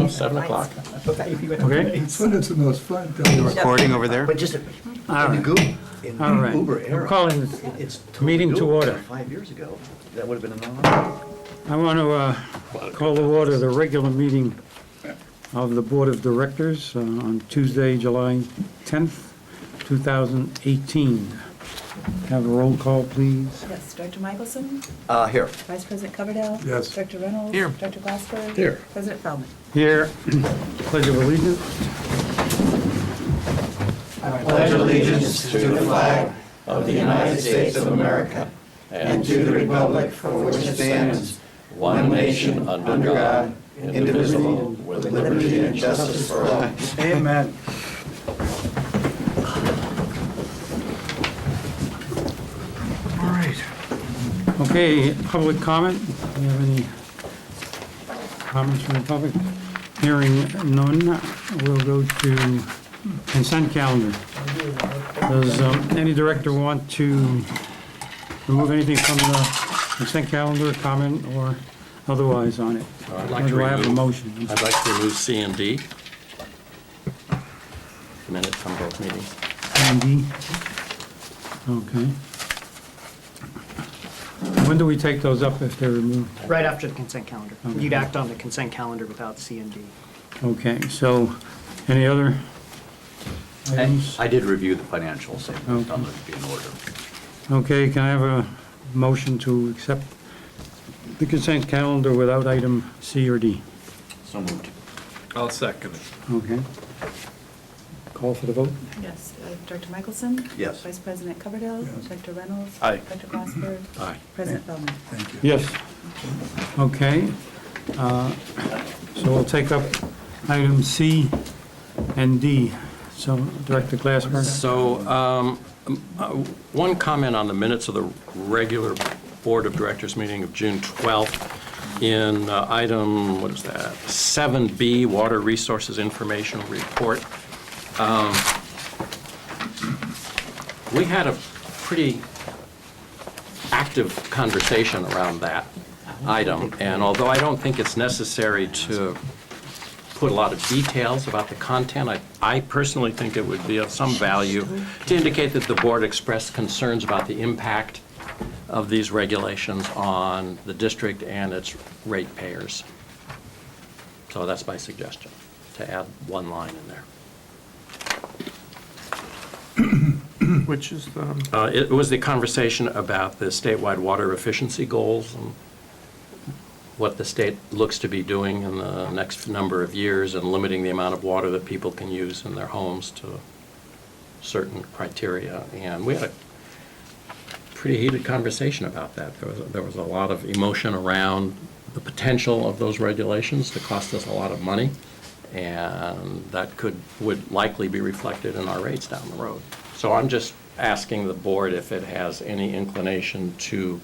Oh, 7 o'clock. Okay. That's when it's the most fun. Recording over there? But just All in right. the Google, in All right. Uber I'm era, calling it's the totally meeting to doable. order. 5 years ago, that would have been a norm. I want to call to order the regular meeting of the Board of Directors on Tuesday, July 10th, 2018. Have a roll call, please. Yes, Director Michelson, Here. Vice President Coverdale. Yes. Director Reynolds. Here. Director Glassberg. Here. President Feldman. Here, Pledge of Allegiance. Pledge allegiance to the flag of the United States of America and to the republic for which it stands, one nation, under God, indivisible, with liberty and justice for all. Amen. All right. Okay, public comment. Do you have any comments from the public? Hearing none, we'll go to consent calendar. Does any director want to remove anything from the consent calendar, comment or otherwise on it? I'd like Or to do I have a remove- motion? I'd like to remove C and D. Minutes from both meetings. Andy? Okay. When do we take those up if they're removed? Right after the consent calendar. Okay. You'd act on the consent calendar without C and D. Okay, so any other items? I did review the financials, and Okay. thought they'd be in order. Okay, can I have a motion to accept the consent calendar without item C or D? So moved. I'll second it. Okay. Call for the vote? Yes, Director Michelson. Yes. Vice President Coverdale. Yes. Director Reynolds. Aye. Director Glassberg. Aye. President Feldman. Thank you. Yes. Okay. So we'll take up item C and D. So Director Glassberg? So, one comment on the minutes of the regular Board of Directors meeting of June 12th. In item, what is that, 7B, Water Resources Informational Report. We had a pretty active conversation around that item, and although I don't think it's necessary to put a lot of details about the content, I personally think it would be of some value to indicate that the board expressed concerns about the impact of these regulations on the district and its ratepayers. So that's my suggestion, to add one line in there. Which is the, It was the conversation about the statewide water efficiency goals and what the state looks to be doing in the next number of years and limiting the amount of water that people can use in their homes to certain criteria. And we had a pretty heated conversation about that. There was a lot of emotion around the potential of those regulations to cost us a lot of money, and that would likely be reflected in our rates down the road. So I'm just asking the board if it has any inclination to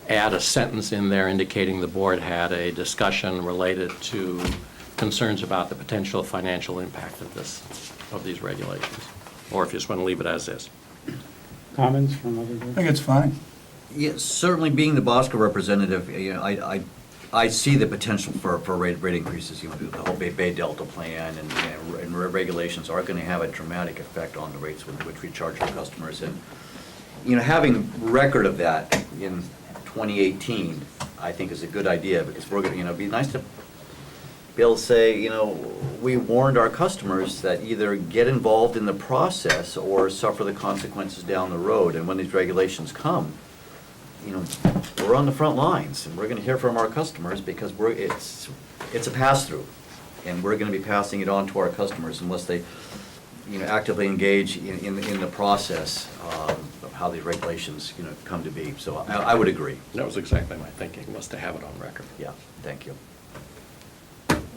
add a sentence in there indicating the board had a discussion related to concerns about the potential financial impact of these regulations, or if you just want to leave it as is. Comments from other I directors? think it's fine. Yeah, certainly being the Bosco representative, you know, I see the potential for rate increases. You know, the whole Bay Delta plan and regulations are going to have a dramatic effect on the rates with which we charge our customers. And, you know, having record of that in 2018, I think is a good idea, because we're going to, you know, it'd be nice to be able to say, you know, we warned our customers that either get involved in the process or suffer the consequences down the road. And when these regulations come, you know, we're on the front lines, and we're going to hear from our customers, because it's a pass-through, and we're going to be passing it on to our customers unless they, you know, actively engage in the process of how these regulations, you know, come to be. So I would agree. That was exactly my thinking, was to have it on record. Yeah, thank you.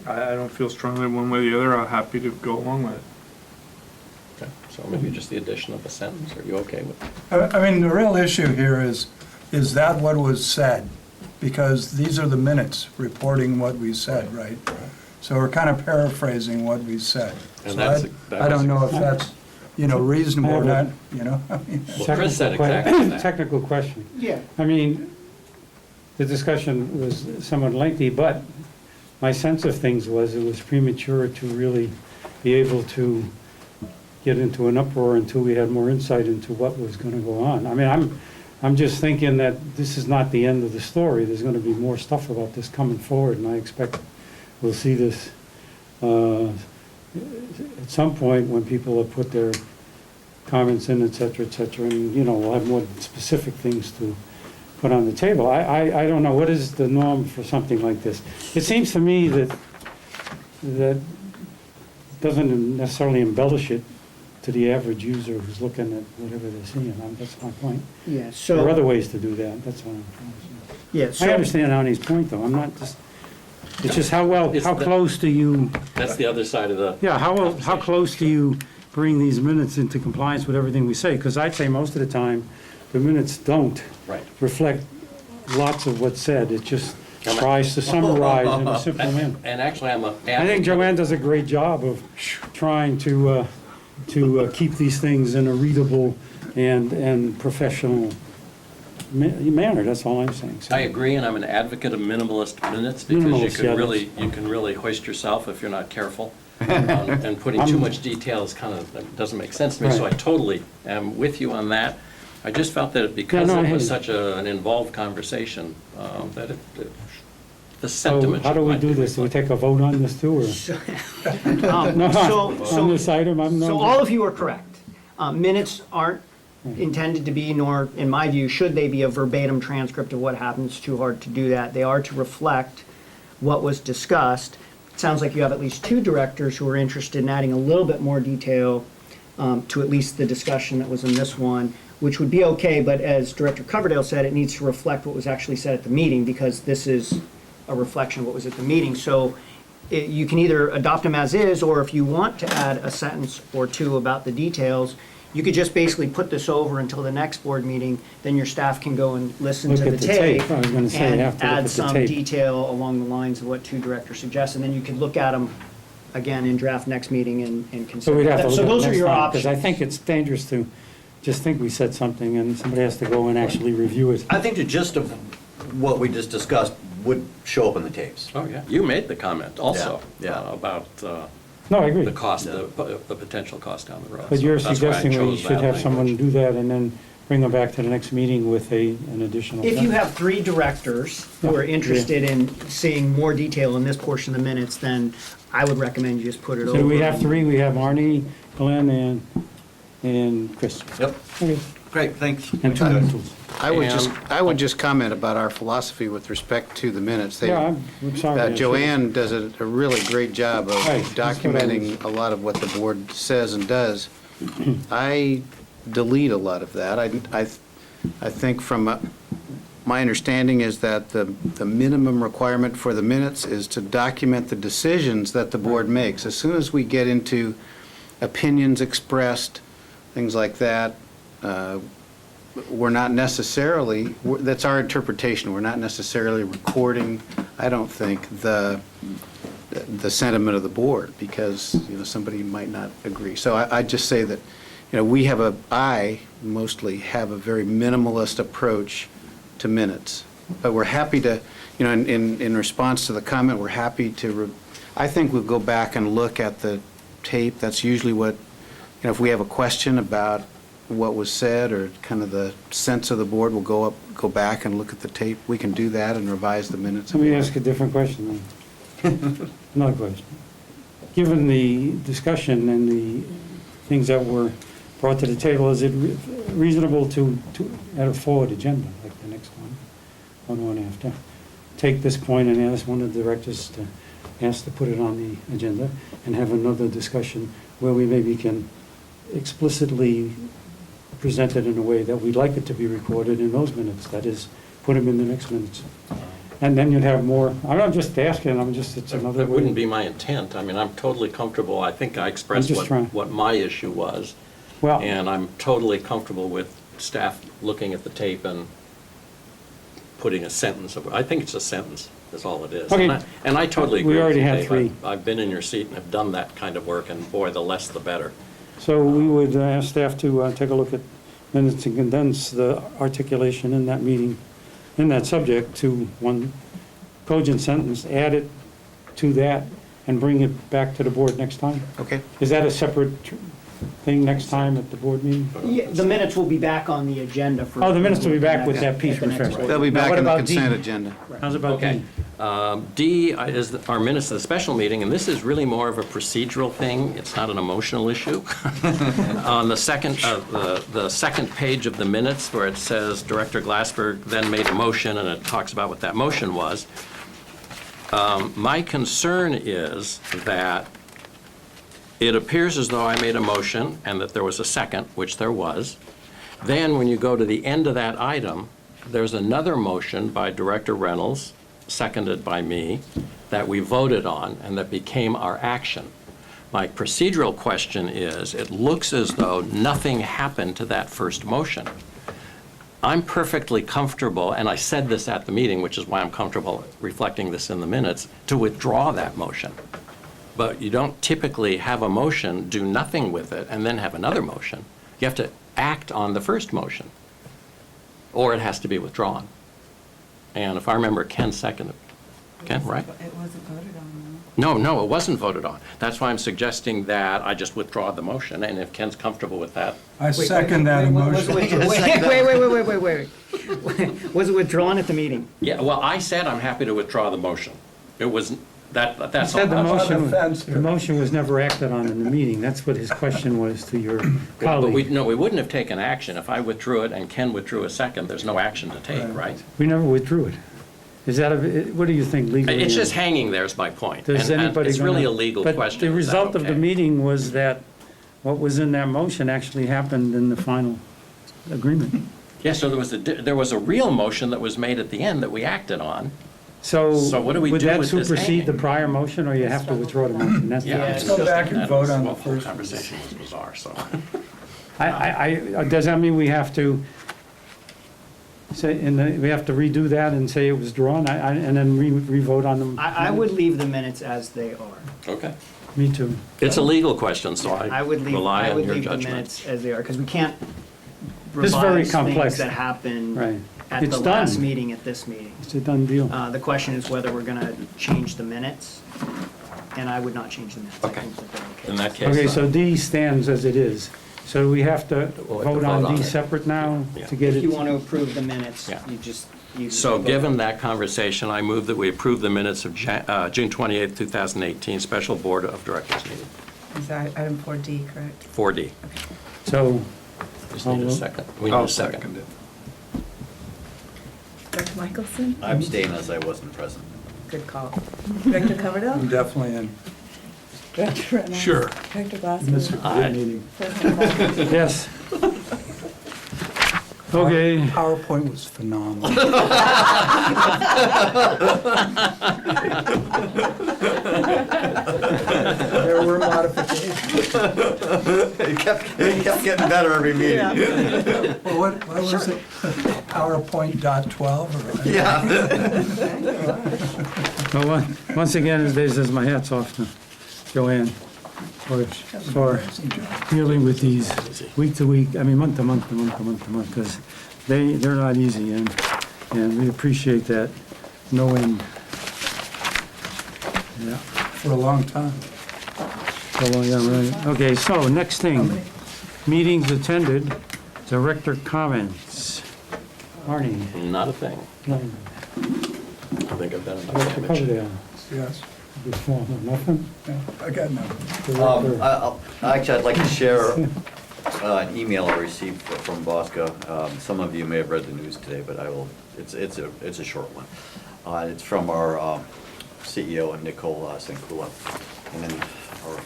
I don't feel strongly one way or the other. I'm happy to go along with it. Okay, so maybe just the addition of a sentence. Are you okay with it? I mean, the real issue here is that what was said? Because these are the minutes reporting what we said, right? So we're kind of paraphrasing what we said. And So that's- I don't know if that's, you know, reasonable or not, you know? Well, Chris said exactly that. Technical question. Yeah. I mean, the discussion was somewhat lengthy, but my sense of things was it was premature to really be able to get into an uproar until we had more insight into what was going to go on. I mean, I'm just thinking that this is not the end of the story. There's going to be more stuff about this coming forward, and I expect we'll see this at some point when people have put their comments in, et cetera, and, you know, we'll have more specific things to put on the table. I don't know, what is the norm for something like this? It seems to me that doesn't necessarily embellish it to the average user who's looking at whatever they're seeing. That's my point. Yeah, There are other so, ways to do that, that's what I'm trying to say. yeah, I so, understand Arnie's point, though, I'm not just, it's just how It's the- close do you, That's the other side of the. yeah, how conversation. close do you bring these minutes into compliance with everything we say? Because I'd say most of the time, the minutes don't Right. reflect lots of what's said. It just tries to summarize in a simple manner. And actually, I'm a. I think Joanne does a great job of trying to keep these things in a readable and professional manner, that's all I'm saying. So- I agree, and I'm an advocate of minimalist minutes because Minimalist, yeah, you can really hoist yourself if you're not careful. And putting too much detail is kind of, doesn't make sense to me, so I Right. totally am with you on that. I just felt that because no, I it hear was you. such an involved conversation, that the So sentiment. how do we might do be this? Do we reflected. take a vote on this too, or? No, so, on this item, I'm so not. all of you are correct. Minutes aren't intended to be, nor, in my view, should they be a verbatim transcript of what happened. It's too hard to do that. They are to reflect what was discussed. It sounds like you have at least two directors who are interested in adding a little bit more detail to at least the discussion that was in this one, which would be okay, but as Director Coverdale said, it needs to reflect what was actually said at the meeting, because this is a reflection of what was at the meeting. So you can either adopt them as is, or if you want to add a sentence or two about the details, you could just basically put this over until the next board meeting, then your staff can go and listen Look to the at the tape. tape. I was gonna say, you have to look And at add the some tape. detail along the lines of what two directors suggest, and then you could look at them again in draft next meeting and So consider. we'd have to that. look So at it those are next your time, because I options. think it's dangerous to just think we said something and somebody has to go and actually review it. I think the gist of what we just discussed would show up in the tapes. Oh, yeah, you made the comment also. Yeah, yeah. About No, I agree. the cost, the potential cost down the road. But So you're that's why I suggesting we chose should that have someone language. do that and then bring them back to the next meeting with an additional. If you sentence. have three directors who are Yeah. interested in seeing more detail in this portion of the minutes, then I would recommend you just put it over. So we have three, we have Arnie, Glenn, and Chris. Yep, Okay. great, thanks. And two rentals. I would just comment about our philosophy with respect to the minutes. Yeah, I'm sorry. I should've- Joanne does a really great job of Right, that's what I documenting a lot of what the board says and does. I delete a lot of that. I think my understanding is that the minimum requirement for the minutes is to document the decisions that the board makes. As soon as we get into opinions expressed, things like that, we're not necessarily, that's our interpretation, we're not necessarily recording, I don't think, the sentiment of the board, because, somebody might not agree. So I just say that, I mostly have a very minimalist approach to minutes. But we're happy to, in response to the comment, we're happy to, I think we'll go back and look at the tape. That's usually what, if we have a question about what was said or kind of the sense of the board, we'll go back and look at the tape. We can do that and revise the minutes. Let me ask a different question then. Another question. Given the discussion and the things that were brought to the table, is it reasonable to add a forward agenda, like the next one after? Take this point and ask one of the directors to ask to put it on the agenda and have another discussion where we maybe can explicitly present it in a way that we'd like it to be recorded in those minutes, that is, put them in the next minutes. And then you'd have more, I'm not just asking, it's another way. That wouldn't be my intent. I mean, I'm totally comfortable. I think I expressed just trying. what my issue was. Well, And I'm totally comfortable with staff looking at the tape and putting a sentence, I think it's a sentence, is all it is. Okay. And I totally We agree with already you, had Dave. three. I've been in your seat and have done that kind of work, and boy, the less the better. so we would ask staff to take a look at minutes and condense the articulation in that meeting, in that subject, to one cogent sentence, add it to that and bring it back to the board next time? Okay. Is that a separate thing next time at the board meeting? Yeah, the minutes will be back on the agenda for. Oh, the minutes will be back with next- that piece at the next refreshed. board. They'll be Now, back what in the about D? consent agenda. How's about Okay. D? D is our minutes of the special meeting, and this is really more of a procedural thing. It's not an emotional issue. On the second page of the minutes where it says Director Glassberg then made a motion, and it talks about what that motion was. My concern is that it appears as though I made a motion and that there was a second, which there was. Then, when you go to the end of that item, there's another motion by Director Reynolds, seconded by me, that we voted on and that became our action. My procedural question is, it looks as though nothing happened to that first motion. I'm perfectly comfortable, and I said this at the meeting, which is why I'm comfortable reflecting this in the minutes, to withdraw that motion. But you don't typically have a motion, do nothing with it, and then have another motion. You have to act on the first motion, or it has to be withdrawn. And if I remember, Ken seconded. Ken, right? It wasn't voted on, No, it wasn't voted on. That's why I'm suggesting that I just withdraw the motion, and if Ken's comfortable with that. I second that motion. Wait. Was it withdrawn at the meeting? Yeah, well, I said I'm happy to withdraw the motion. It was, that's Said the all. motion, the fence here. the motion was never acted on in the meeting. That's what his question was to your But we, colleague. no, we wouldn't have taken action. If I withdrew it and Ken withdrew a second, there's no action to take, right? We never withdrew it. Is that, what do you think legally? It's just hanging there is my point. Does And anybody? it's really gonna- a legal question. But the Is that result of the okay? meeting was that what was in that motion actually happened in the final agreement. Yeah, so there was a real motion that was made at the end that we acted on. So what do we would do that with this supersede the hanging? prior motion, or you have to withdraw the motion? That's the Yeah. Let's go back and vote on the whole first. conversation was bizarre, so. Does that mean we have to say, we have to redo that and say it was drawn, and then re-vote on them? I would leave the minutes as they are. Okay. Me too. It's a legal question, so I I would leave, rely I on would your leave the judgment. minutes as they are, because we can't This is very revise complex. things that happen Right. at It's the last done. meeting at this meeting. It's a done deal. The question is whether we're gonna change the minutes, and I would not change the minutes. I Okay. think that they're In that case. Okay, so D stands as it is. So we have to We'll have to vote on vote on D it. separate now Yeah. to get If it? you want to approve the minutes, Yeah. you just So vote. given that conversation, I move that we approve the minutes of June 28th, 2018, Special Board of Directors meeting, Is that item 4D, correct? 4D. So, Just need a second. We need I'll a second. second it. Dr. Michelson? I abstain as I wasn't present. Good call. Director I'm Coverdale? definitely in. Director Reynolds? Sure. Director Missed a Glassman? Aye. good meeting. President Clark? yes. Okay, PowerPoint was phenomenal. There were modifications. It kept getting better every meeting. Well, what was it? PowerPoint.12 or? Yeah. well, once again, this is my hat's off to Joanne for dealing with these week to week, I mean, month to month, because they're not easy, and we appreciate that, no end. Yeah. For a long time. Oh, yeah, right. Okay, so next thing, meetings attended, director comments. Arnie. Not a thing. No, I think I've done enough Director damage. Coverdale. Yes. Before, nothing? No, I got no. Director- Actually, I'd like to share an email I received from Bosco. Some of you may have read the news today, but I will, it's a short one. It's from our CEO, Nicole Sankula, and then our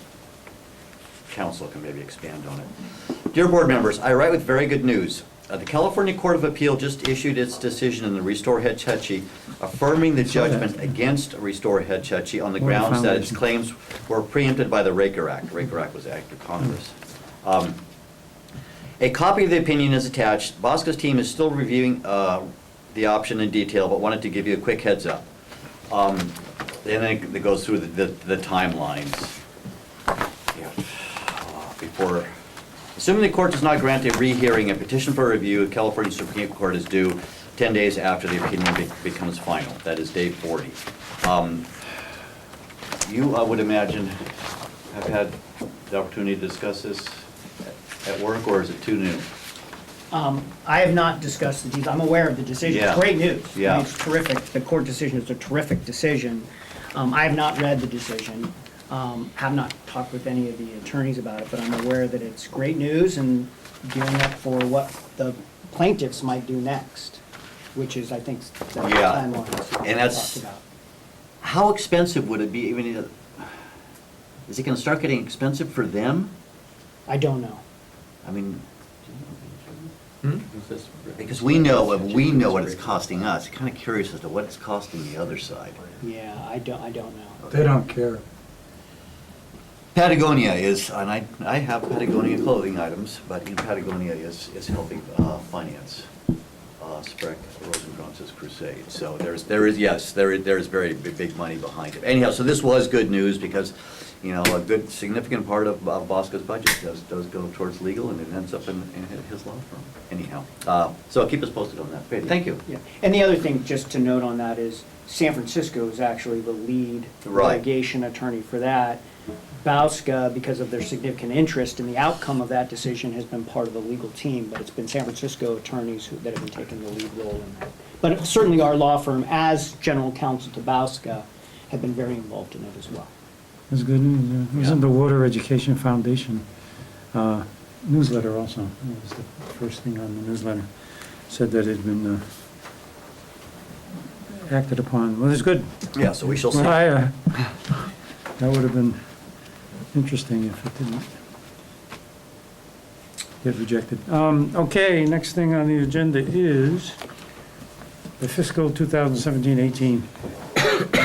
council can maybe expand on it. Dear board members, I write with very good news. The California Court of Appeal just issued its decision in the Restore Hetch Hetchy, affirming the judgment against Restore Hetch Hetchy on the What a grounds that its foundation. claims were preempted by the Raker Act. The Raker Act was the act of Congress. A copy of the opinion is attached. Bosco's team is still reviewing the option in detail, but wanted to give you a quick heads up. And then it goes through the timelines. Yeah. Before, assuming the court does not grant a rehearing, a petition for review, California Supreme Court is due 10 days after the opinion becomes final. That is day 40. You, I would imagine, have had the opportunity to discuss this at work, or is it too new? I have not discussed the details. I'm aware of the decision. Yeah. It's great news. I mean, Yeah. It's terrific. The court decision is a terrific decision. I have not read the decision, have not talked with any of the attorneys about it, but I'm aware that it's great news and gearing up for what the plaintiffs might do next, which is, I think, the Yeah. timeline we And that's- talked about. How expensive would it be, even, is it gonna start getting expensive for them? I don't know. I mean, Hmm? because we know what it's costing us. Kind of curious as to what it's costing the other side. Yeah, I don't know. They don't care. Patagonia is, and I have Patagonia clothing items, but Patagonia is helping finance Spreck Rosenkranz's crusade. So there is very big money behind it. Anyhow, so this was good news because, a good significant part of Bosco's budget does go towards legal, and it ends up in his law firm. Anyhow, so keep us posted on that. Great, thank you. Yeah, and the other thing, just to note on that, is San Francisco is actually the lead Right. litigation attorney for that. Bauska, because of their significant interest in the outcome of that decision, has been part of the legal team, but it's been San Francisco attorneys that have been taking the lead role in that. But certainly our law firm, as general counsel to Bauska, have been very involved in it as well. That's good news, yeah. It was in the Water Education Foundation newsletter also. It was the first thing on the newsletter. Said that it had been acted upon. Well, it's good. Yeah, so we shall see. Well, that would have been interesting if it didn't get rejected. Okay, next thing on the agenda is the fiscal 2017-18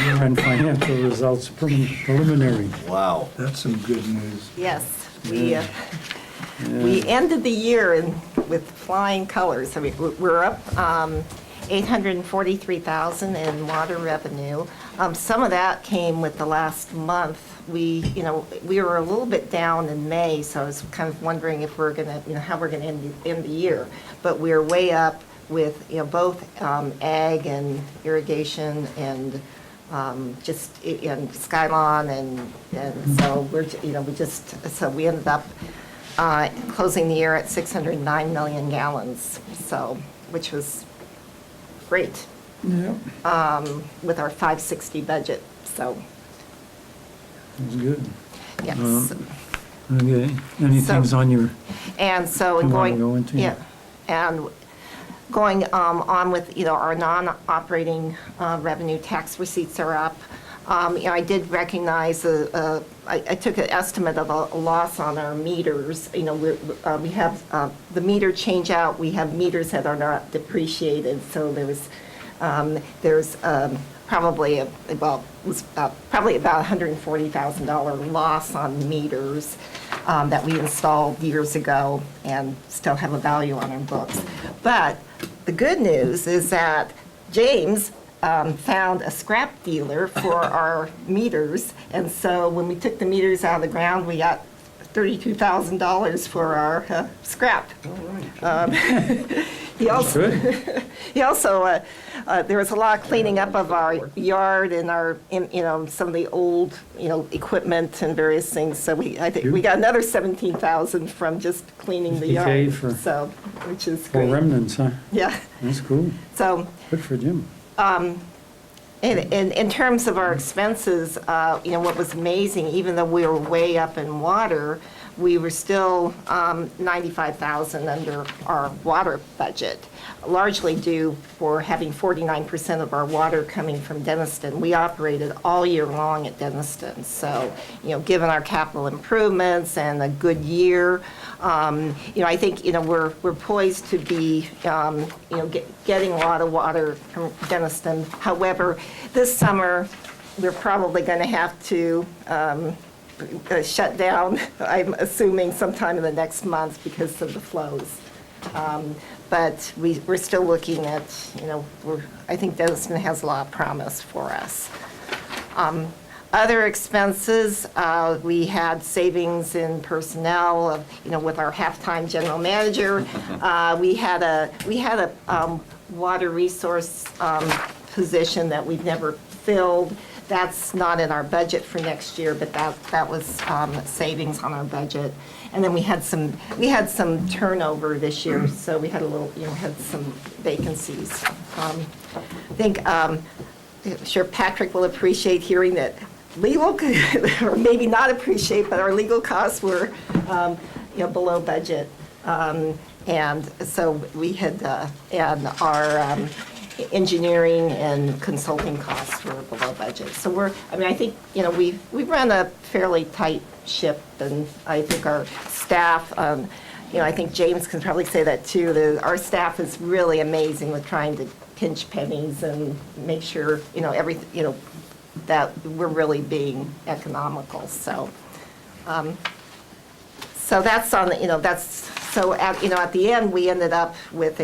year-end financial results preliminary. Wow. That's some good news. Yes, we ended the year with flying colors. I mean, we're up 843,000 in water revenue. Some of that came with the last month. We were a little bit down in May, so I was kind of wondering if we're gonna, how we're gonna end the year. But we're way up with, both ag and irrigation and just and Skylon and so we ended up closing the year at 609 million gallons, so, which was great, Yeah, with our 560 budget, so, it was good. yes. Okay, any So- things on your, And so You wanna going, go into? yeah, and going on with, our non-operating revenue tax receipts are up. I did recognize, I took an estimate of a loss on our meters. We have the meter change out, we have meters that are not depreciated, so there's probably probably about $140,000 loss on meters that we installed years ago and still have a value on our books. But the good news is that James found a scrap dealer for our meters, and so when we took the meters out of the ground, we got $32,000 for our scrap. He also, good? he also, there was a lot of cleaning up of our yard and some of the old, equipment and various things. So I think we got another 17,000 from just cleaning the PK yard. for- So, which is For great. remnants, huh? Yeah. That's cool. So, Good for Jim. in terms of our expenses, what was amazing, even though we were way up in water, we were still 95,000 under our water budget, largely due for having 49% of our water coming from Denniston. We operated all year long at Denniston, so, given our capital improvements and a good year, I think, we're poised to be, getting a lot of water from Denniston. However, this summer, we're probably going to have to shut down, I'm assuming sometime in the next month because of the flows. But we're still looking at, I think Denniston has a lot of promise for us. Other expenses, we had savings in personnel, with our half-time general manager. We had a water resource position that we've never filled that's not in our budget for next year, but that was savings on our budget. And then we had some turnover this year, so we had had some vacancies. I think, sure Patrick will appreciate hearing that legal, or maybe not appreciate, but our legal costs were, below budget. And so we had, and our engineering and consulting costs were below budget. So I think, we run a fairly tight ship, and I think our staff, I think James can probably say that too, our staff is really amazing with trying to pinch pennies and make sure, everything, that we're really being economical, so. So that's on the, so at the end, we ended up with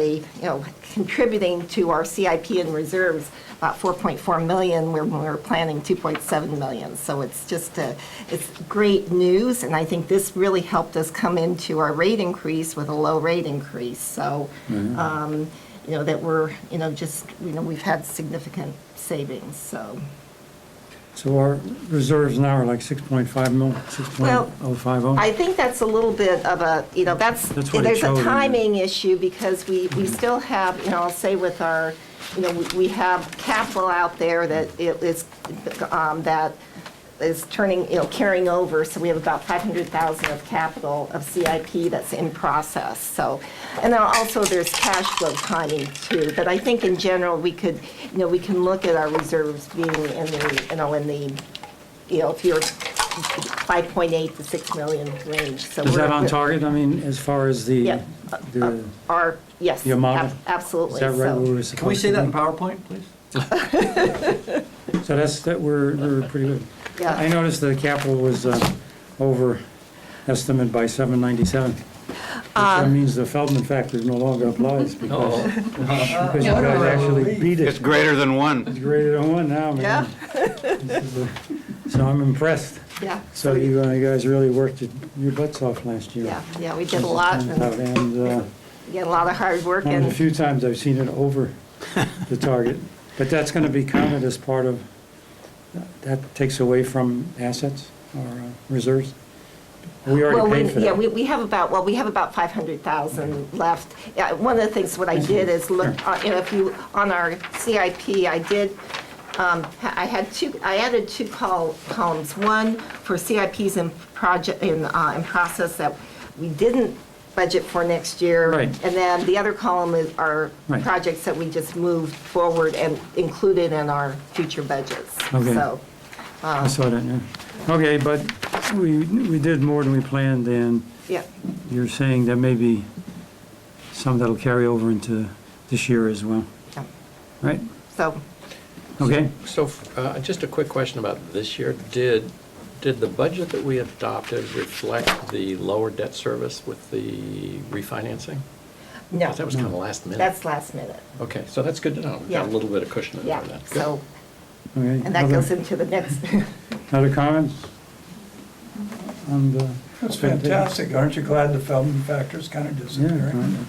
contributing to our CIP and reserves about 4.4 million, where we were planning 2.7 million. So it's just, it's great news, and I think this really helped us come into our rate increase with a low rate increase. So, that we're, we've had significant savings, so. So our reserves now are like 6.5 mil, Well, 6.050? I think that's a little bit of a, That's what it there's showed a in there. timing issue, because we still have, I'll say with our, we have capital out there that that is turning, carrying over, so we have about 500,000 of capital of CIP that's in process, so. And then also there's cash flow timing too, but I think in general, we could, we can look at our reserves being in the, if you're 5.8 to 6 million range, so. Is that we're- on target, I mean, as far as the, Yeah. Yes. the amount? Absolutely. Is that right? So- where we're Can we supposed say to that in be? PowerPoint, please? So we're pretty good. Yeah. I noticed the capital was over estimate by 797. That means the Feldman factor no longer applies, because you guys actually beat It's it. greater than one. It's greater than one now, man. Yeah, This is So I'm impressed. yeah. So you guys really worked your butts off last year. Yeah, we did a lot, and And we did a lot of hard work, one of the and few times I've seen it over the target. But that's going to be counted as part of, that takes away from assets or reserves? We already paid for that. we have about 500,000 left. Yeah, one of the things, what I did is look, if you, on our CIP, I did, I added two columns. One for CIPs in process that we didn't budget for next year. Right. And then the other column are Right. projects that we just moved forward and included in our future budgets. Okay. So, I saw that, yeah. Okay, but we did more than we planned, and yeah. you're saying there may be some that'll carry over into this year as well, Yeah. right? So, Okay? So, just a quick question about this year. Did the budget that we adopted reflect the lower debt service with the refinancing? no, That was kind of last minute. that's last minute. Okay, so that's good to know. We've got a Yeah. little bit of cushion in there. Yeah, That's good. so, Okay. and that goes into the next. Other comments? On the- That's fantastic. Aren't you glad the Feldman factor's kind of Yeah, disappearing?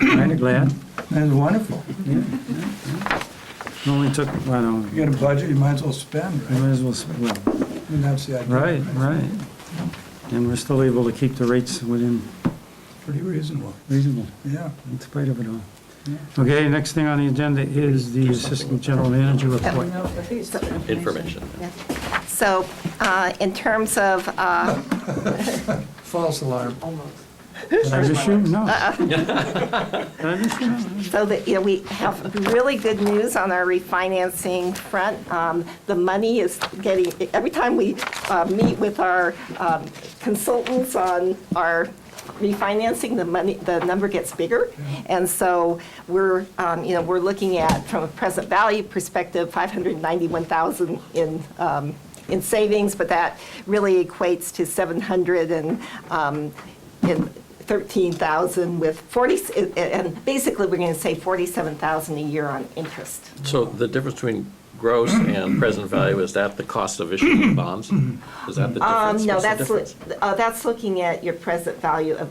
kind of glad. That's wonderful. It only took, I don't know, You get a budget, you might as well spend, we right? might as well, well, I mean, that's the idea. right. And we're still able to keep the rates within Pretty reasonable, reasonable, yeah. in spite of it all. Okay, next thing on the agenda is the Assistant General Manager report. Information. So, in terms of, False alarm. Did I miss you? No. Did I miss you? so that, we have really good news on our refinancing front. The money is getting, every time we meet with our consultants on our refinancing, the number gets bigger. And so we're looking at, from a present value perspective, 591,000 in savings, but that really equates to 713,000 with 40, and basically we're going to save 47,000 a year on interest. So the difference between gross and present value, is that the cost of issuing bonds? Is that the difference? No, What's the difference? that's looking at your present value of,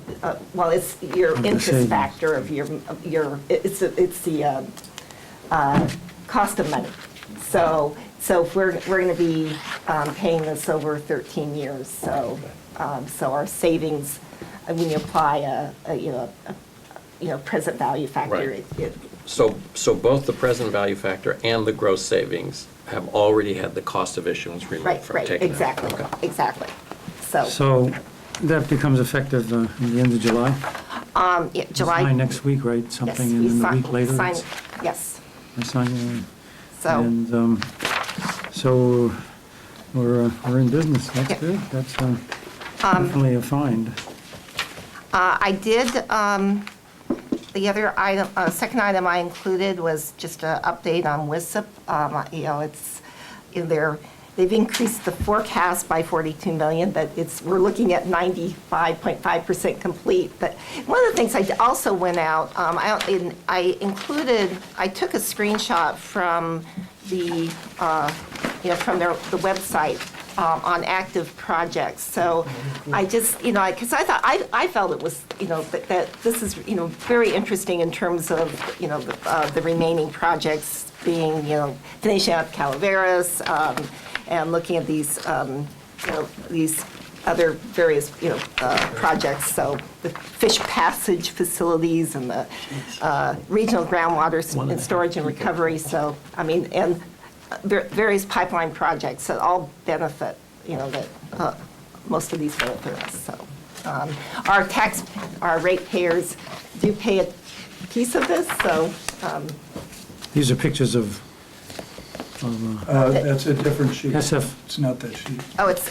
well, it's your Of the interest savings. factor of it's the cost of money. So So if we're going to be paying this over 13 years, so our savings, when you apply a present value factor, Right. it So both the present value factor and the gross savings have already had the cost of issuance removed right, from right, taking out. exactly, Okay. exactly. So, So that becomes effective in the end of July? yeah, July. Sign next week, right? Yes, Something, we and then a sign- week later? sign- it's- Yes, I sign it. so. And so we're in business. That's Yeah. good. That's definitely a find. I did, the other item, second item I included was just an update on WISIP. It's, they've increased the forecast by 42 million, but we're looking at 95.5% complete. But one of the things I also went out, I took a screenshot from the the website on active projects. So I just, because I felt it was, that this is, very interesting in terms of, the remaining projects being, finishing up Calaveras, and looking at these, these other various, projects. So the fish passage facilities and the regional groundwater and storage and recovery. So, I mean, and various pipeline projects that all benefit, that most of these benefit us. So our ratepayers do pay a piece of this. So These are pictures of That's a different sheet. SF. It's not that sheet. oh, it's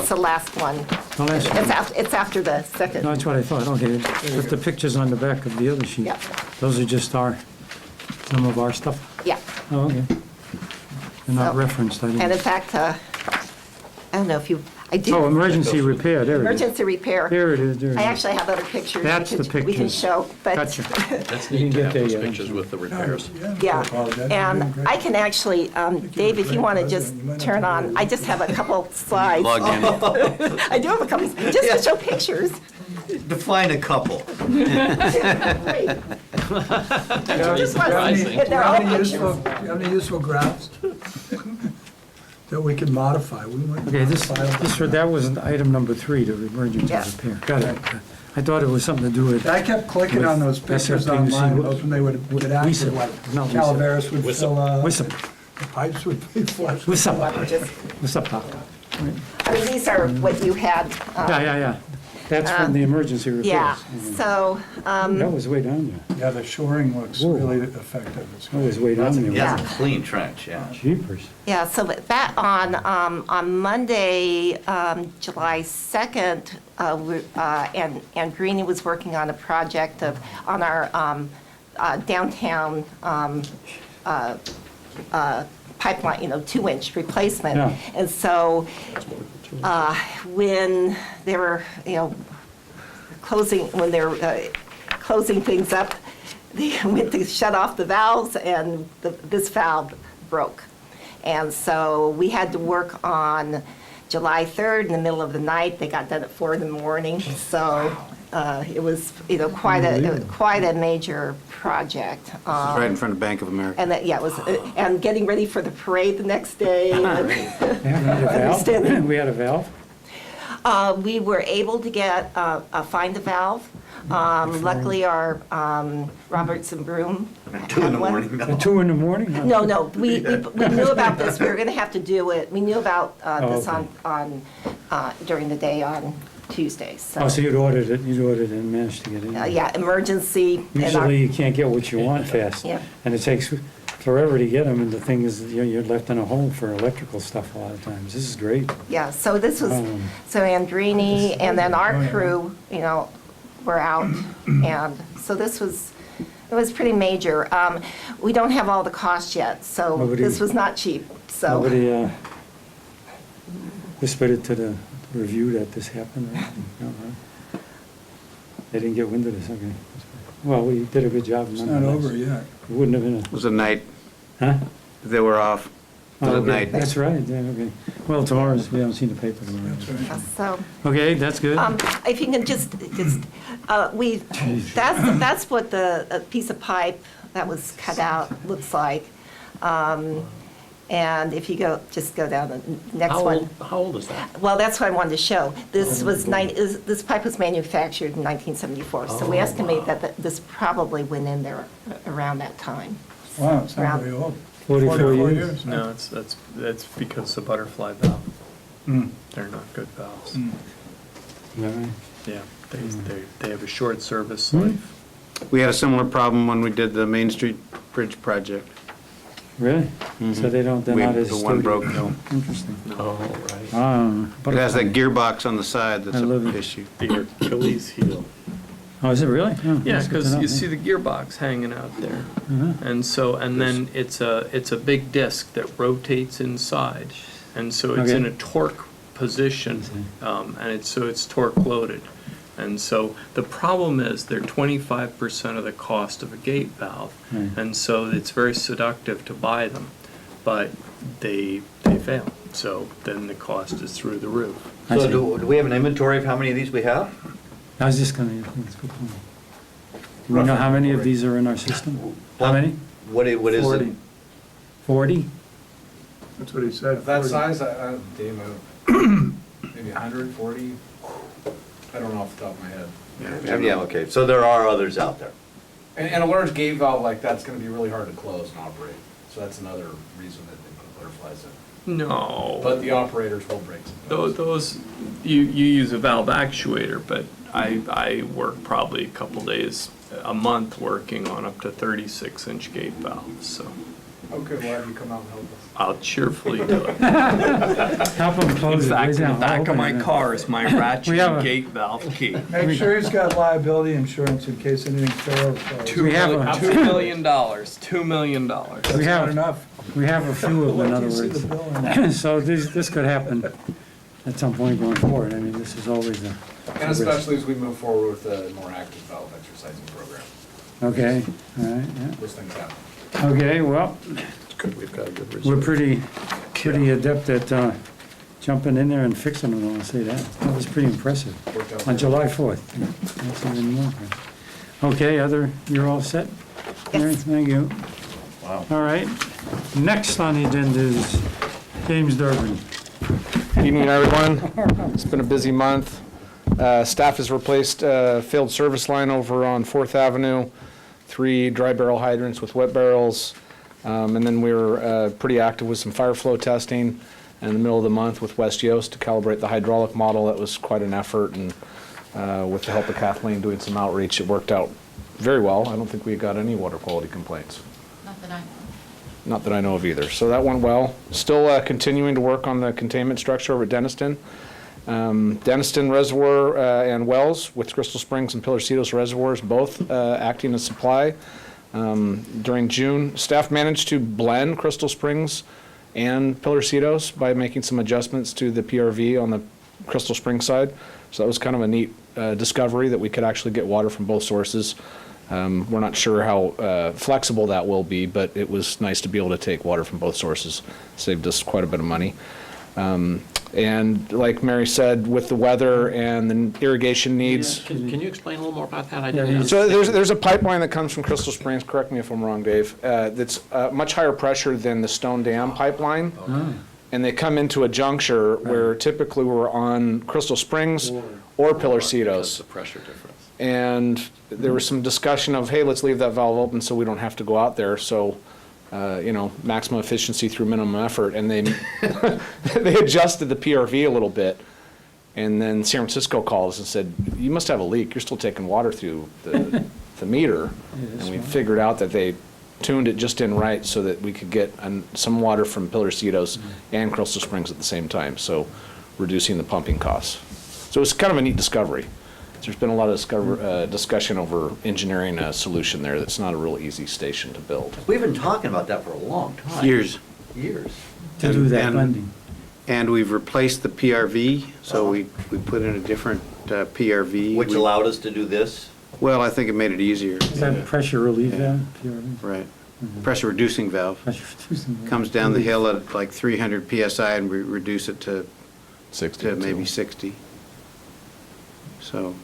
the last one. The last one. It's after the second. No, that's what I thought. Okay. But the pictures on the back of the other sheet, Yeah. those are just some of our stuff? Yeah. Oh, okay. They're not So- referenced, I And in didn't. fact, I don't know if I did. Oh, emergency repair, there it is. Emergency repair. There it is, there it I is. actually have other pictures. That's the We can pictures. show, but. Gotcha. That's You neat can to get have there, those yeah. pictures with the repairs. Yeah, apologize. You're and doing great. I can actually, Dave, if you want to just turn on, I just have a couple slides. Log in. I do have a couple, just to show pictures. Define a couple. Great. Just want to see, they're all pictures. Do you have any useful graphs that we can modify? We might Okay, modify them. that was item number 3, the emergency Yeah. repair. Got it. I thought it was something to do with, I kept clicking on those pictures SFPUC, online, hoping they would get active, like not WISIP. Calaveras would fill up, what's the pipes would be flushed. what's up? Just- What's up, Doc? I mean, these are what you had. Yeah. That's from the emergency repairs. Yeah, so, That was way down there. Yeah, the shoring looks Whoa. really effective. It's That was way down there. Yeah, it's a clean trench, yeah. Jeepers. yeah, so that on Monday, July 2nd, and Greenie was working on a project on our downtown pipeline, 2-inch replacement. Yeah. And so when they were, closing things up, they went to shut off the valves, and this valve broke. And so we had to work on July 3rd in the middle of the night. They got done at 4 in the morning. So it was, quite a major project. Right in front of Bank of America. And that, yeah, it was, and getting ready for the parade the next day. Yeah, we had a Understand. valve. We had a valve. We were able to find a valve. Luckily, our Roberts and Broom. 2 in the had one. morning. At 2 in the morning? Huh? No, we knew about this. We were going to have to do it. We knew about this okay. during the day on Tuesday. Oh, so you'd ordered it and managed to get it in. Yeah, emergency. and our- Usually you can't get what you want fast. Yeah. And it takes forever to get them, and the thing is, you're left in a hole for electrical stuff a lot of times. This is great. Yeah, so this was, Um, so Andrini and then our crew, were out. And so it was pretty major. We don't have all the costs yet, so Nobody- this was not cheap, so. Nobody whispered it to the review that this happened, right? No, right? They didn't get wind of this, okay. Well, we did a good job. It's not over yet. It wouldn't have been It was a night, Huh? they were off for the okay. night. That's right, yeah, okay. Well, tomorrow's, we haven't seen the paper tomorrow. That's right. So, Okay, that's good. if you can that's what the piece of pipe that was cut out looks like. And if you just go down the next How one. old, how old is that? Well, that's what I wanted to show. This pipe was manufactured in 1974, so we estimate that this probably went in there around that time. Wow, it's not Around- very old. 44 years. No, that's because the butterfly valve. Mm. They're not good valves. Mm. Is that right? Yeah, they have a short service life. We had a similar problem when we did the Main Street Bridge project. Really? So they're not as The one sturdy. broke, no. Interesting. Oh, right. But It has that gearbox on the side that's I love an it. issue. The Achilles heel. Oh, is it really? Oh, Yeah, that's good to because know, you yeah. see the gearbox hanging out there. Uh-huh. And then it's a big disc that rotates inside. And so it's Okay. in a torque position, and it's torque loaded. And so the problem is they're 25% of the cost of a gate valve. Right. And so it's very seductive to buy them, but they fail. So then the cost is through the roof. I So see. do we have an inventory of how many of these we have? I was just gonna, that's a good point. Do we know how many of these are in our system? How many? What is it? 40. 40? That's what he said. Of that 40. size, Dave, maybe 140? I don't know off the top of my head. Yeah, okay, so there are others out there. And a large gate valve like that's gonna be really hard to close and operate. So that's another reason that they put butterflies in. No. But the operators will break some. Those, you use a valve actuator, but I work probably a couple days a month working on up to 36-inch gate valves, so Okay, we'll have you come out and help us. I'll cheerfully do it. Help them In close it. fact, Raise in the down, back of open my it. car is my ratchet We have a- gate valve key. Make sure he's got liability insurance in case anything fails. We have a- $2 million, $2 million. That's We have- not enough. We have a few of them, in Wait till other you see words. the bill in there. So this could happen at some point going forward. I mean, this is always a And especially as we move forward with a more active valve exercising program. okay, all right, yeah. Those things happen. Okay, well, Good, we've got a good we're reserve. pretty adept at jumping in there and fixing them, I'll say that. That was pretty impressive. Worked out On very July 4th. That's even more impressive. Okay, you're all set? Mary, Yes. thank you. Wow. All right, next on the agenda is James Durbin. Evening, everyone. It's been a busy month. Staff has replaced a failed service line over on 4th Avenue, 3 dry barrel hydrants with wet barrels, and then we were pretty active with some fire flow testing in the middle of the month with West Yost to calibrate the hydraulic model. That was quite an effort, and with the help of Kathleen doing some outreach, it worked out very well. I don't think we got any water quality complaints. Not that I know. Not that I know of either. So that went well. Still continuing to work on the containment structure over at Denniston. Denniston Reservoir and wells with Crystal Springs and Pilarcitos reservoirs both acting as supply. During June, staff managed to blend Crystal Springs and Pilarcitos by making some adjustments to the PRV on the Crystal Springs side. So that was kind of a neat discovery that we could actually get water from both sources. We're not sure how flexible that will be, but it was nice to be able to take water from both sources. Saved us quite a bit of money. And like Mary said, with the weather and the irrigation needs. Can you explain a little more about that? I Yeah, didn't. So there's a pipeline that comes from Crystal Springs, correct me if I'm wrong, Dave, that's much higher pressure than the Stone Dam pipeline. And they come into a juncture where typically we're on Crystal Springs or That's Pilarcitos. the pressure difference. And there was some discussion of, hey, let's leave that valve open so we don't have to go out there. So, maximum efficiency through minimum effort. And they, they adjusted the PRV a little bit. And then San Francisco called us and said, you must have a leak. You're still taking water through the meter. And we figured out that they tuned it just in right so that we could get some water from Pilarcitos and Crystal Springs at the same time. So reducing the pumping costs. So it was kind of a neat discovery. There's been a lot of discussion over engineering a solution there that's not a real easy station to build. We've been talking about that for a long time. Years. Years. To do that And- blending. And we've replaced the PRV, so we put in a different PRV. Which allowed us to do this. Well, I think it made it easier. Is that pressure relief valve? PRV? Right. Pressure reducing valve. Pressure reducing valve. Comes down the hill at like 300 PSI and we reduce it to 60. maybe 60. So,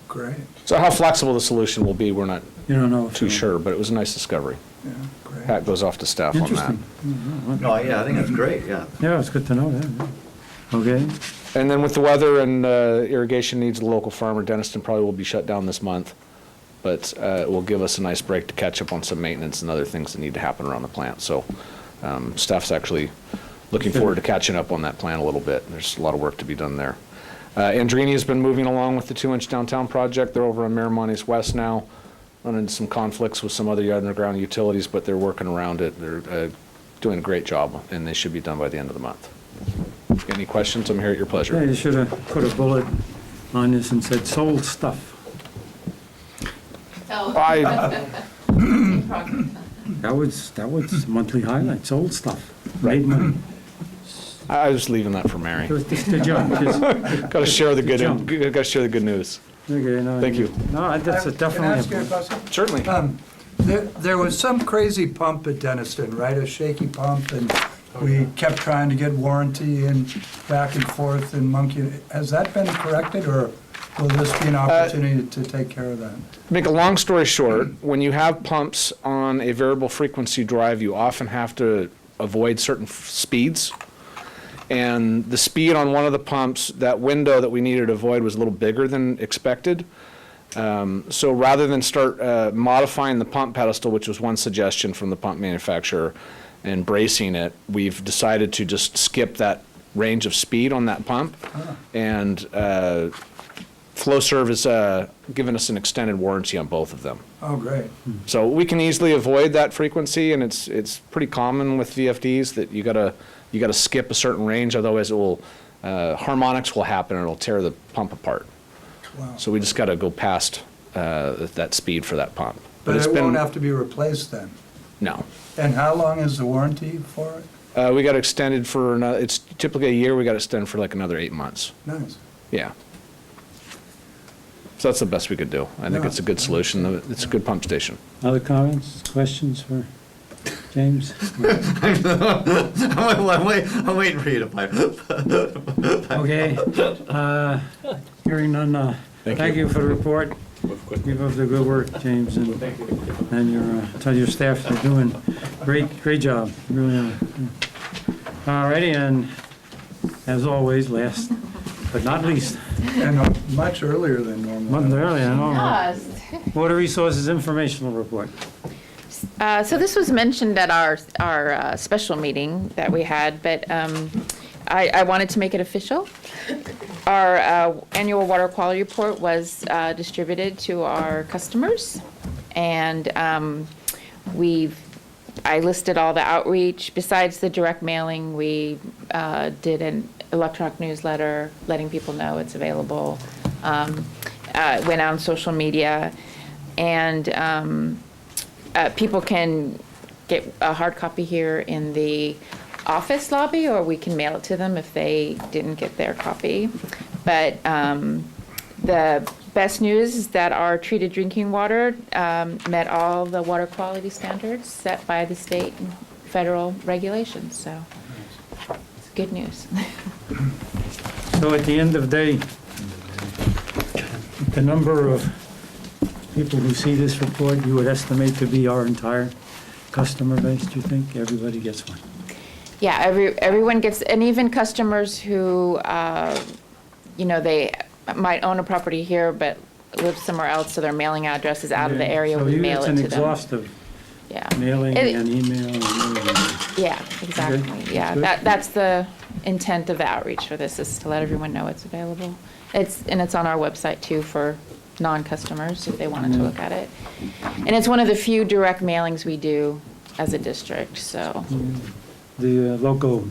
Great. So how flexible the solution will be, we're not You don't know. if too you- sure, but it was a nice discovery. Yeah, great. Hat goes off to staff on that. Interesting. No, yeah, I think that's great, yeah. Yeah, it's good to know that. Yeah. Okay, And then with the weather and irrigation needs, the local farmer, Denniston, probably will be shut down this month. But it will give us a nice break to catch up on some maintenance and other things that need to happen around the plant. So staff's actually looking forward to catching up on that plant a little bit. There's a lot of work to be done there. Andrini has been moving along with the 2-inch downtown project. They're over on Miramontes West now, running into some conflicts with some other underground utilities, but they're working around it. They're doing a great job, and they should be done by the end of the month. Any questions? I'm here at your yeah, pleasure. you should have put a bullet on this and said sold stuff. I, That was monthly highlight, sold stuff, made money. I was leaving that for Mary. It was just a joke, just, Got to share the Jump. good. Got to share the good news. okay, no. Thank you. No, that's Can I definitely ask you a a, question? Certainly. There was some crazy pump at Denniston, right? A shaky pump, and we kept trying to get warranty and back and forth and monkey. Has that been corrected, or will this be an opportunity to take care of that? To make a long story short, when you have pumps on a variable frequency drive, you often have to avoid certain speeds. And the speed on one of the pumps, that window that we needed to avoid was a little bigger than expected. So rather than start modifying the pump pedestal, which was one suggestion from the pump manufacturer, and bracing it, we've decided to just skip that range of speed on that pump. And FlowServe has given us an extended warranty on both of them. Oh, great. So we can easily avoid that frequency, and it's pretty common with VFDs that you gotta skip a certain range, otherwise it will harmonics will happen and it'll tear the pump apart. Wow. So we just gotta go past that speed for that pump. But it's it been won't have to be replaced then? no. And how long is the warranty for it? We got extended for another. It's typically a year. We got extended for like another 8 months. Nice. Yeah. So that's the best we could do. I think Yeah. it's a good solution. It's a good pump station. other comments, questions for James? I'm waiting for you to pipe. Okay, hearing none, thank you for the report. Keep up the good work, James, and your, tell your staff they're doing great job, really are. All righty, and as always, last but not least, And much earlier than normal. month early, I know. Yes. Water Resources Informational Report. So this was mentioned at our special meeting that we had, but I wanted to make it official. Our annual water quality report was distributed to our customers, and I listed all the outreach. Besides the direct mailing, we did an electronic newsletter letting people know it's available. Went out on social media, and people can get a hard copy here in the office lobby, or we can mail it to them if they didn't get their copy. But the best news is that our treated drinking water met all the water quality standards set by the state and federal regulations, so it's good news. So at the end of the day, the number of people who see this report, you would estimate to be our entire customer base, do you think? Everybody gets one? Yeah, everyone gets, and even customers who, they might own a property here but live somewhere else, so their mailing address is out of the area, we mail it to So it's an them. exhaustive Yeah. mailing It- and email and everything. Yeah, exactly. Yeah, good. that's the intent of the outreach for this, is to let everyone know it's available. It's on our website too for non-customers if they wanted to look at it. And it's one of the few direct mailings we do as a district, so. The local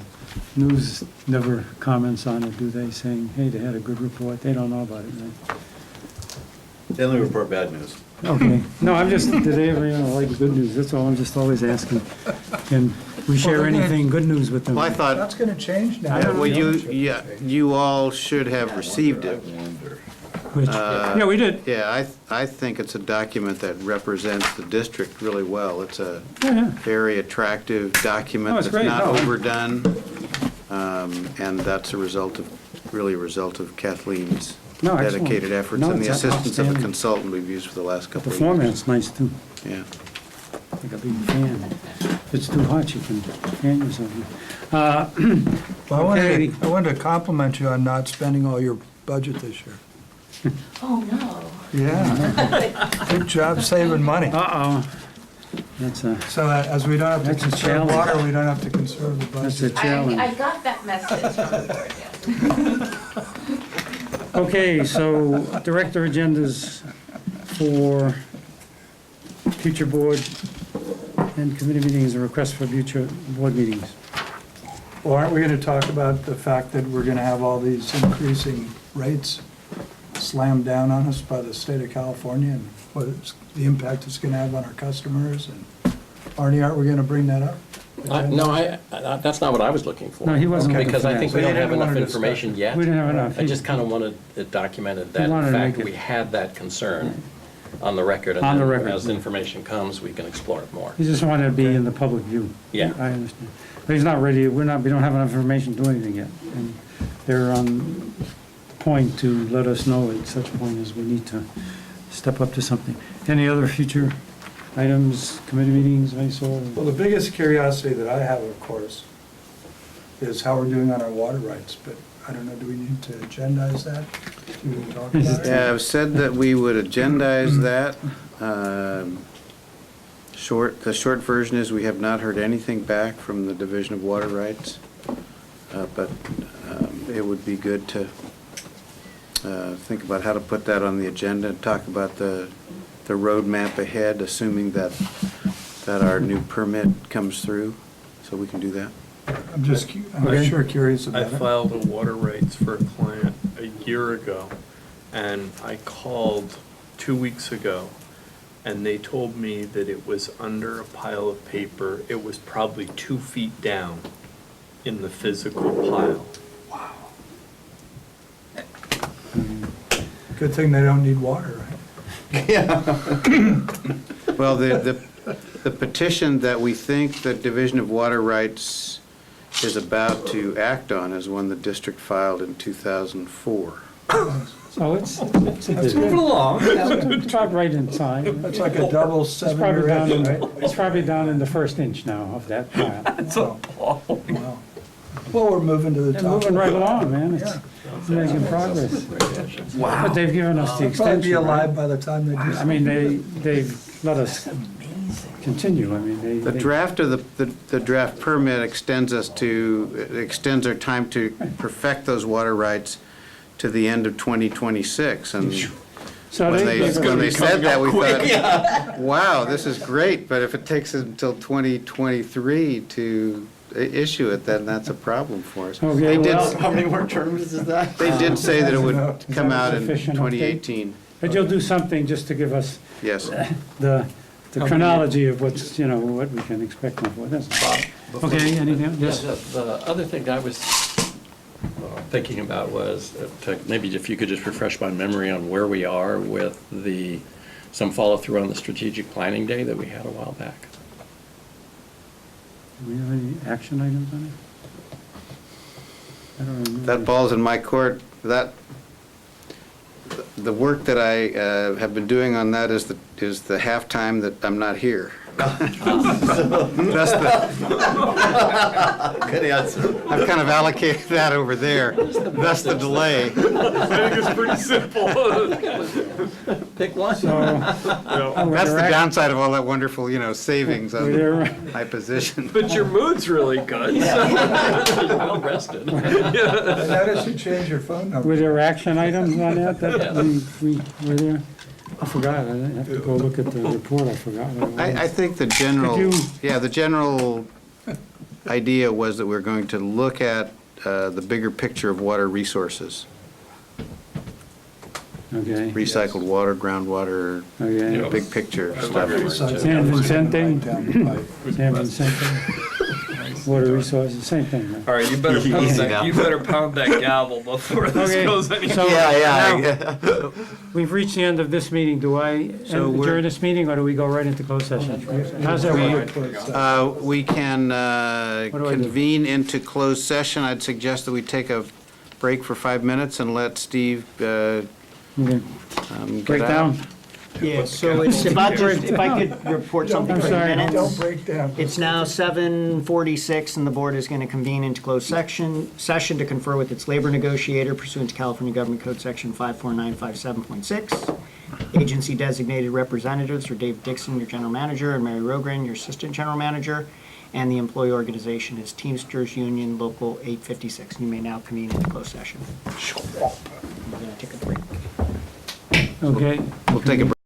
news never comments on it, do they, saying, hey, they had a good report? They don't know about it, right? They only report bad news. Okay, no, I'm just, do they ever, like good news? That's all, I'm just always asking. Can we share anything, good news with them? Well, I thought, That's gonna change now. well, you all should have received it. Which, yeah, we did. Yeah, I think it's a document that represents the district really well. It's a Yeah. very attractive document Oh, it's that's great. not No, I- overdone. And that's a result of Kathleen's No, excellent. dedicated efforts No, and the it's assistance of a outstanding. consultant we've used for the last The couple of years. format's nice too. Yeah. like a big fan. If it's too hot, you can fan yourself. Well, Okay. I wanted to compliment you on not spending all your budget this year. Oh, no. Yeah. Good job saving money. Uh-oh. That's a, So that as we don't have to That's a conserve challenge. water, we don't have to conserve the that's a budget. challenge. got that message from the board, yes. Okay, so director agendas for future board and committee meetings, a request for future board meetings. Well, aren't we going to talk about the fact that we're going to have all these increasing rates slammed down on us by the state of California and the impact it's going to have on our customers? And Arnie, aren't we going to bring that up? No, that's not what I was looking for. No, he wasn't looking Because for I that. think we So you don't have didn't enough want to discuss information it. yet. We didn't have enough. I just kind of wanted it documented that, We wanted in to fact, make it- we had that concern on the record. On the And record. then as information comes, we can explore it more. He just wanted to be in the public view. Yeah. I understand. But he's not ready, we don't have enough information to do anything yet. And they're on point to let us know at such point as we need to step up to something. Any other future items, committee meetings, I saw? Well, the biggest curiosity that I have, of course, is how we're doing on our water rights. But I don't know, do we need to agendize that to talk about it? Yeah, I've said that we would agendize that. The short version is we have not heard anything back from the Division of Water Rights, but it would be good to think about how to put that on the agenda and talk about the roadmap ahead, assuming that our new permit comes through, so we can do that. I'm Okay. sure curious I about it. filed a water rights for a client a year ago, and I called 2 weeks ago, and they told me that it was under a pile of paper. It was probably 2 feet down in the physical pile. Good thing they don't need water, right? Well, the petition that we think the Division of Water Rights is about to act on is one the district filed in 2004. So it's Moving along. it's probably right inside. That's like a double It's probably 7-year down in, itch, right? it's probably down in the first inch now of that pile. Wow. Well, we're moving to the They're top. moving right along, man. It's Yeah. making progress. But they've given us the We'll probably be extension. right? alive by the time they do. I mean, they've let us continue. I mean, The draft of the draft permit extends our time to perfect those water rights to the end of 2026. And So when they gave us when they the- said that, we thought, wow, this is great, but if it takes us until 2023 to issue it, then that's a problem for us. Okay, They did- well, How many more terms is that? They did say that it would come out in Sufficient update? 2018, But you'll do something just to give us yes. the chronology of what's, what we can expect and what doesn't. Okay, anything else? Yes. The other thing I was thinking about was, maybe if you could just refresh my memory on where we are with some follow-through on the strategic planning day that we had a while back. Do we have any action items on it? I don't remember. That ball's in my court. The work that I have been doing on that is the halftime that I'm not here. That's Good answer. I've kind of allocated that over there. That's the delay. I think it's pretty simple. Pick one. So, That's the downside of all that wonderful, savings Were on there, my position. But your mood's really good. You're well rested. I noticed you changed your phone number. were there action items on that we were there? I forgot. I have to go look at the report. I forgot what it was. I think the general, Could you- the general idea was that we're going to look at the bigger picture of water resources. Okay, Recycled water, groundwater, okay. big picture stuff. San Vicente? San Vicente? Water resources, same thing, right? All right, you better pound that gavel before this Okay, goes any. so Yeah. we've reached the end of this meeting. Do I So we're- adjourn this meeting, or do we go right into closed session? How's that work? We can do I do? convene into closed session. I'd suggest that we take a break for 5 minutes and let Steve Okay. get Break out. down? Yeah, so it's about, if I could report something I'm for the sorry. minutes. Don't break down. It's now 7:46, and the board is going to convene into closed session to confer with its labor negotiator pursuant to California Government Code Section 54957.6. Agency designated representatives are Dave Dixon, your general manager, and Mary Rogren, your assistant general manager, and the employee organization is Teamsters Union Local 856. You may now convene into closed session. We're going to take a break. Okay. We'll take a break.